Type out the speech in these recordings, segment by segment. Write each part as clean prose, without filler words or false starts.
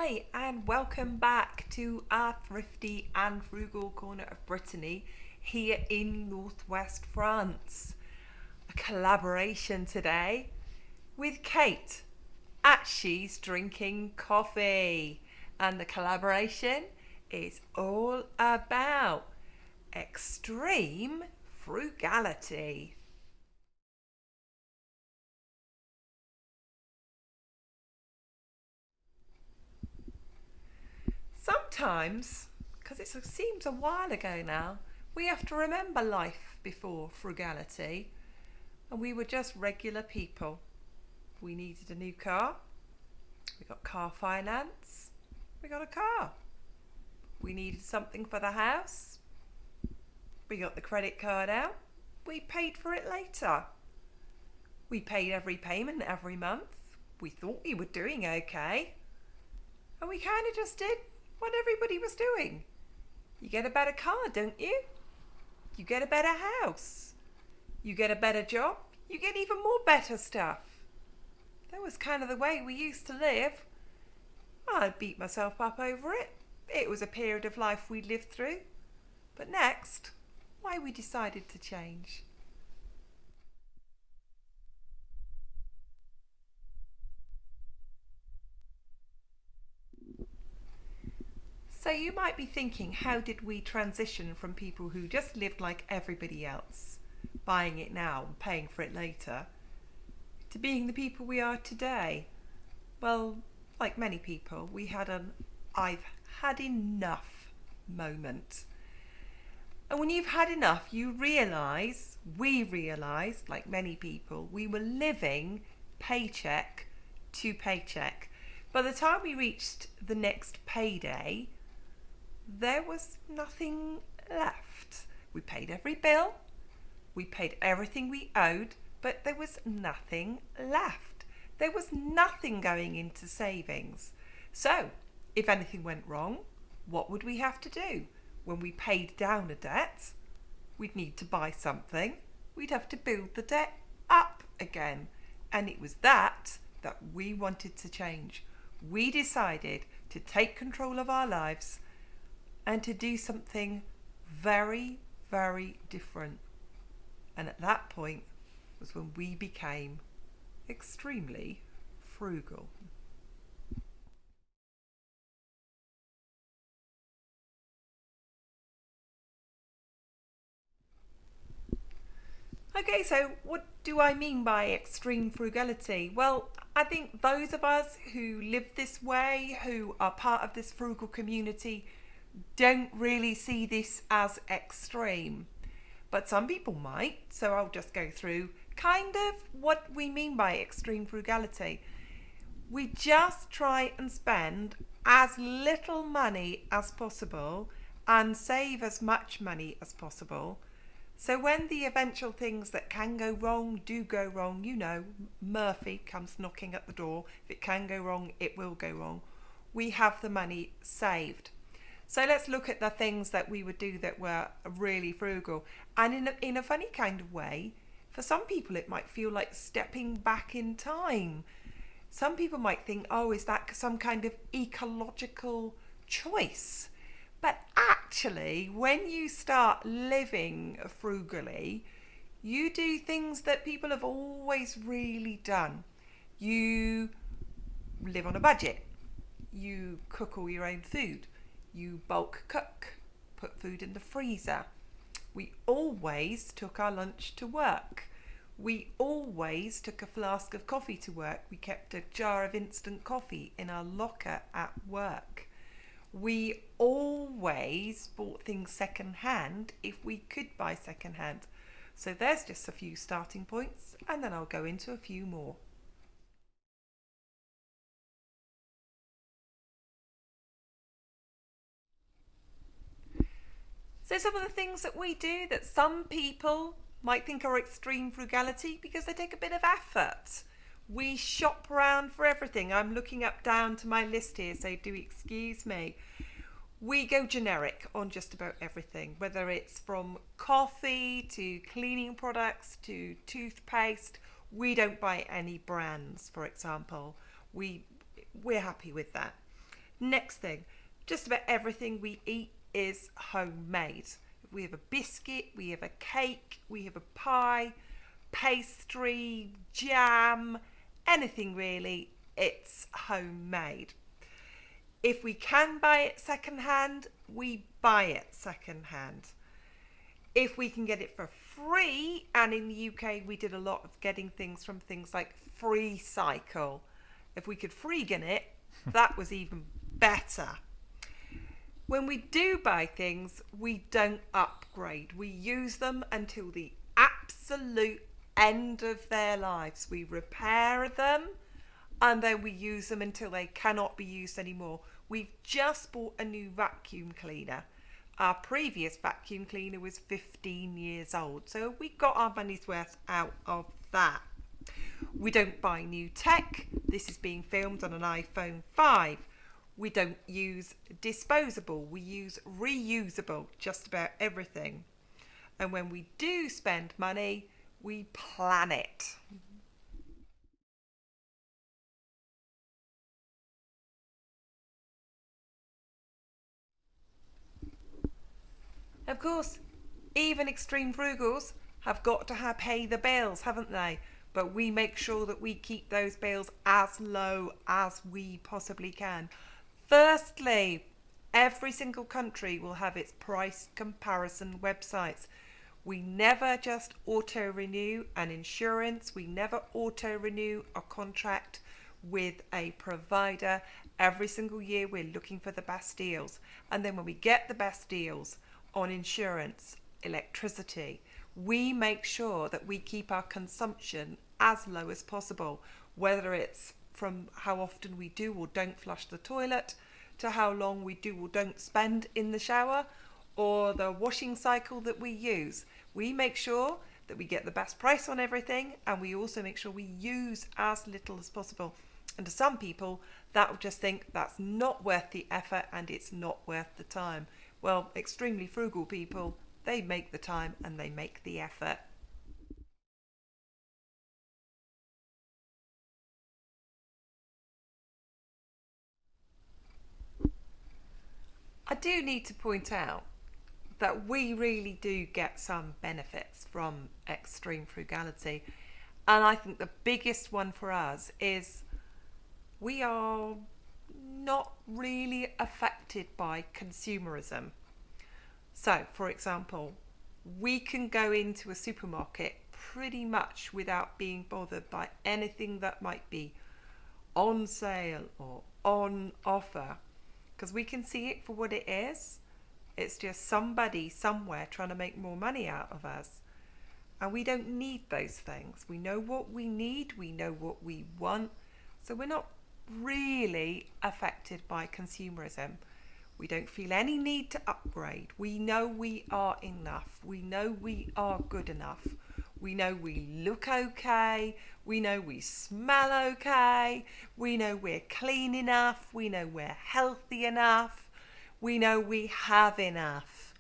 Hi, and welcome back to our thrifty and frugal corner of Brittany here in northwest France. A collaboration today with Kate at She's Drinking Coffee. And the collaboration is all about extreme frugality. Sometimes, because it seems a while ago now, we have to remember life before frugality, and we were just regular people. We needed a new car, we got car finance, we got a car. We needed something for the house, we got the credit card out, we paid for it later. We paid every payment every month. We thought we were doing okay, and we kind of just did what everybody was doing. You get a better car, don't you? You get a better house. You get a better job. You get even more better stuff. That was kind of the way we used to live. I'd beat myself up over it. It was a period of life we lived through. But next, why we decided to change. So you might be thinking, how did we transition from people who just lived like everybody else, buying it now and paying for it later, to being the people we are today? Well, like many people, we had an I've had enough moment. And when you've had enough, we realised, like many people, we were living paycheck to paycheck. By the time we reached the next payday, there was nothing left. We paid every bill, we paid everything we owed, but there was nothing left. There was nothing going into savings. So, if anything went wrong, what would we have to do? When we paid down a debt, we'd need to buy something. We'd have to build the debt up again. And it was that we wanted to change. We decided to take control of our lives and to do something very, very different. And at that point was when we became extremely frugal. Okay, so what do I mean by extreme frugality? Well, I think those of us who live this way, who are part of this frugal community, don't really see this as extreme. But some people might, so I'll just go through kind of what we mean by extreme frugality. We just try and spend as little money as possible and save as much money as possible. So when the eventual things that can go wrong do go wrong, Murphy comes knocking at the door. If it can go wrong, it will go wrong. We have the money saved. So let's look at the things that we would do that were really frugal. And in a funny kind of way, for some people it might feel like stepping back in time. Some people might think, oh, is that some kind of ecological choice? But actually, when you start living frugally, you do things that people have always really done. You live on a budget. You cook all your own food. You bulk cook, put food in the freezer. We always took our lunch to work. We always took a flask of coffee to work. We kept a jar of instant coffee in our locker at work. We always bought things second hand if we could buy second hand. So there's just a few starting points, and then I'll go into a few more. So some of the things that we do that some people might think are extreme frugality because they take a bit of effort. We shop around for everything. I'm looking up down to my list here, so do excuse me. We go generic on just about everything, whether it's from coffee to cleaning products to toothpaste. We don't buy any brands, for example. We're happy with that. Next thing, just about everything we eat is homemade. If we have a biscuit, we have a cake, we have a pie, pastry, jam, anything really, it's homemade. If we can buy it secondhand, we buy it secondhand. If we can get it for free, and in the UK we did a lot of getting things from things like Free Cycle. If we could freegan it, that was even better. When we do buy things, we don't upgrade. We use them until the absolute end of their lives. We repair them and then we use them until they cannot be used anymore. We've just bought a new vacuum cleaner. Our previous vacuum cleaner was 15 years old, so we got our money's worth out of that. We don't buy new tech. This is being filmed on an iPhone 5. We don't use disposable. We use reusable, just about everything. And when we do spend money, we plan it. Of course, even extreme frugals have got to pay the bills, haven't they? But we make sure that we keep those bills as low as we possibly can. Firstly, every single country will have its price comparison websites. We never just auto-renew an insurance. We never auto-renew a contract with a provider. Every single year we're looking for the best deals. And then when we get the best deals on insurance, electricity, we make sure that we keep our consumption as low as possible, whether it's from how often we do or don't flush the toilet, to how long we do or don't spend in the shower, or the washing cycle that we use. We make sure that we get the best price on everything, and we also make sure we use as little as possible. And to some people, that will just think that's not worth the effort and it's not worth the time. Well, extremely frugal people, they make the time and they make the effort. I do need to point out that we really do get some benefits from extreme frugality. And I think the biggest one for us is we are not really affected by consumerism. So, for example, we can go into a supermarket pretty much without being bothered by anything that might be on sale or on offer, because we can see it for what it is. It's just somebody somewhere trying to make more money out of us. And we don't need those things. We know what we need, we know what we want. So we're not really affected by consumerism. We don't feel any need to upgrade. We know we are enough. We know we are good enough. We know we look okay. We know we smell okay. We know we're clean enough. We know we're healthy enough. We know we have enough.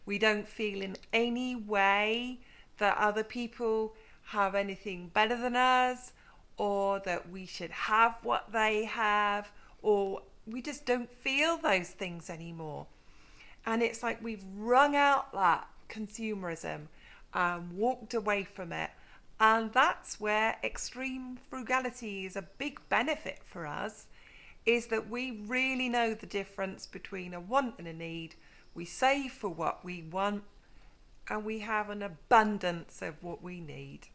We don't feel in any way that other people have anything better than us, or that we should have what they have, or we just don't feel those things anymore. And it's like we've wrung out that consumerism and walked away from it. And that's where extreme frugality is a big benefit for us, is that we really know the difference between a want and a need. We save for what we want and we have an abundance of what we need.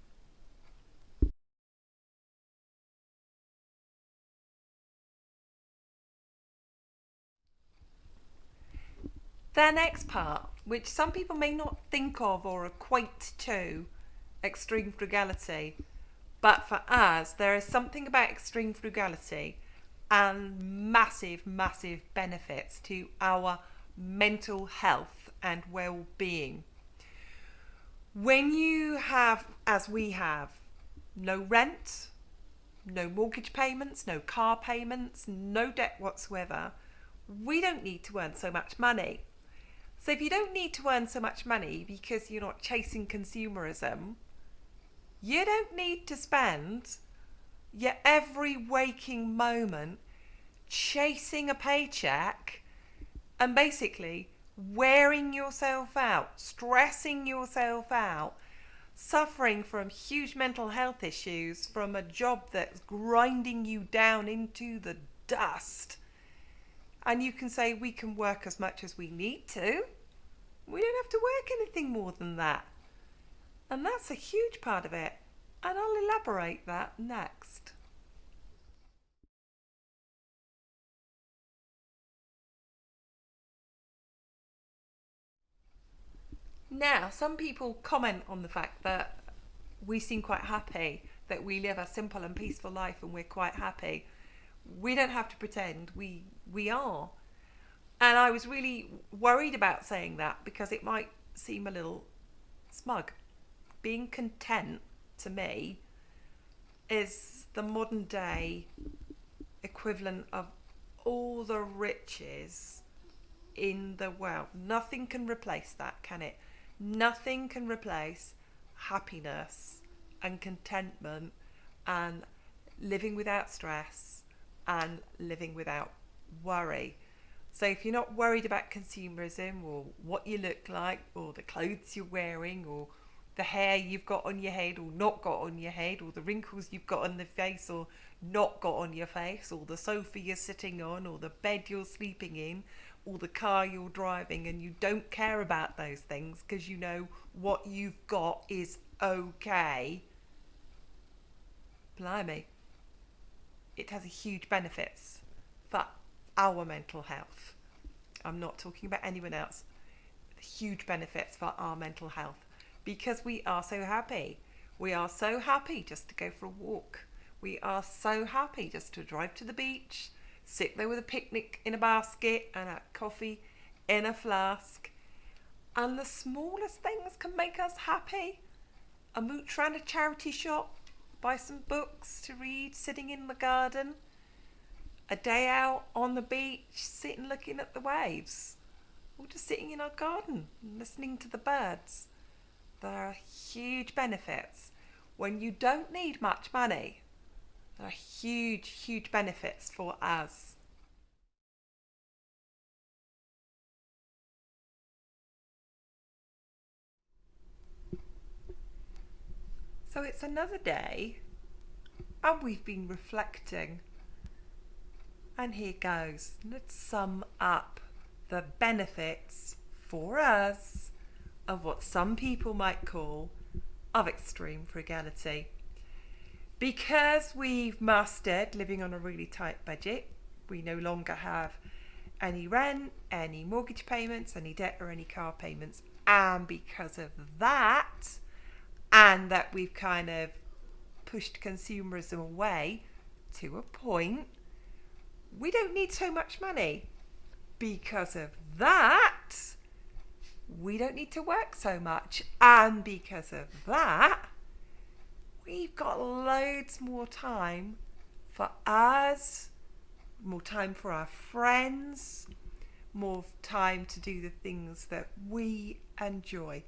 The next part, which some people may not think of or equate to extreme frugality, but for us, there is something about extreme frugality and massive, massive benefits to our mental health and well-being. When you have, as we have, no rent, no mortgage payments, no car payments, no debt whatsoever, we don't need to earn so much money. So if you don't need to earn so much money because you're not chasing consumerism, you don't need to spend your every waking moment chasing a paycheck and basically wearing yourself out, stressing yourself out, suffering from huge mental health issues from a job that's grinding you down into the dust. And you can say we can work as much as we need to. We don't have to work anything more than that. And that's a huge part of it. And I'll elaborate that next. Now, some people comment on the fact that we seem quite happy, that we live a simple and peaceful life and we're quite happy. We don't have to pretend we are. And I was really worried about saying that because it might seem a little smug. Being content, to me, is the modern day equivalent of all the riches in the world. Nothing can replace that, can it? Nothing can replace happiness and contentment and living without stress and living without worry. So if you're not worried about consumerism or what you look like or the clothes you're wearing or the hair you've got on your head or not got on your head or the wrinkles you've got on the face or not got on your face or the sofa you're sitting on or the bed you're sleeping in or the car you're driving, and you don't care about those things because you know what you've got is okay, blimey, it has a huge benefits for our mental health. I'm not talking about anyone else. Huge benefits for our mental health because we are so happy. We are so happy just to go for a walk. We are so happy just to drive to the beach, sit there with a picnic in a basket and a coffee in a flask. And the smallest things can make us happy. A mooch around a charity shop, buy some books to read, sitting in the garden. A day out on the beach, sitting looking at the waves. Or just sitting in our garden, listening to the birds. There are huge benefits. When you don't need much money, there are huge, huge benefits for us. So it's another day, and we've been reflecting. And here goes. Let's sum up the benefits for us of what some people might call of extreme frugality. Because we've mastered living on a really tight budget, we no longer have any rent, any mortgage payments, any debt or any car payments. And because of that, and that we've kind of pushed consumerism away to a point, we don't need so much money. Because of that, we don't need to work so much. And because of that, we've got loads more time for us, more time for our friends, more time to do the things that we enjoy.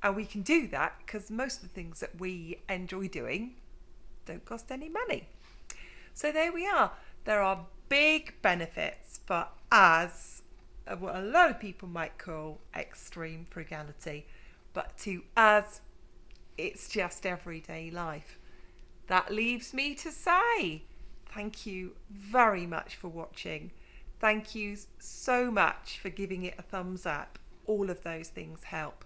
And we can do that because most of the things that we enjoy doing don't cost any money. So there we are. There are big benefits for us of what a lot of people might call extreme frugality. But to us, it's just everyday life. That leaves me to say thank you very much for watching. Thank you so much for giving it a thumbs up. All of those things help.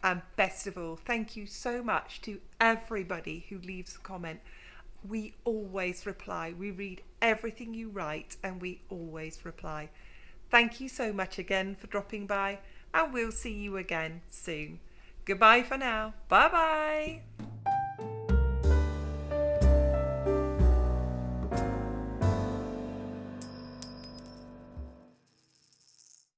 And best of all, thank you so much to everybody who leaves a comment. We always reply. We read everything you write and we always reply. Thank you so much again for dropping by, and we'll see you again soon. Goodbye for now. Bye bye.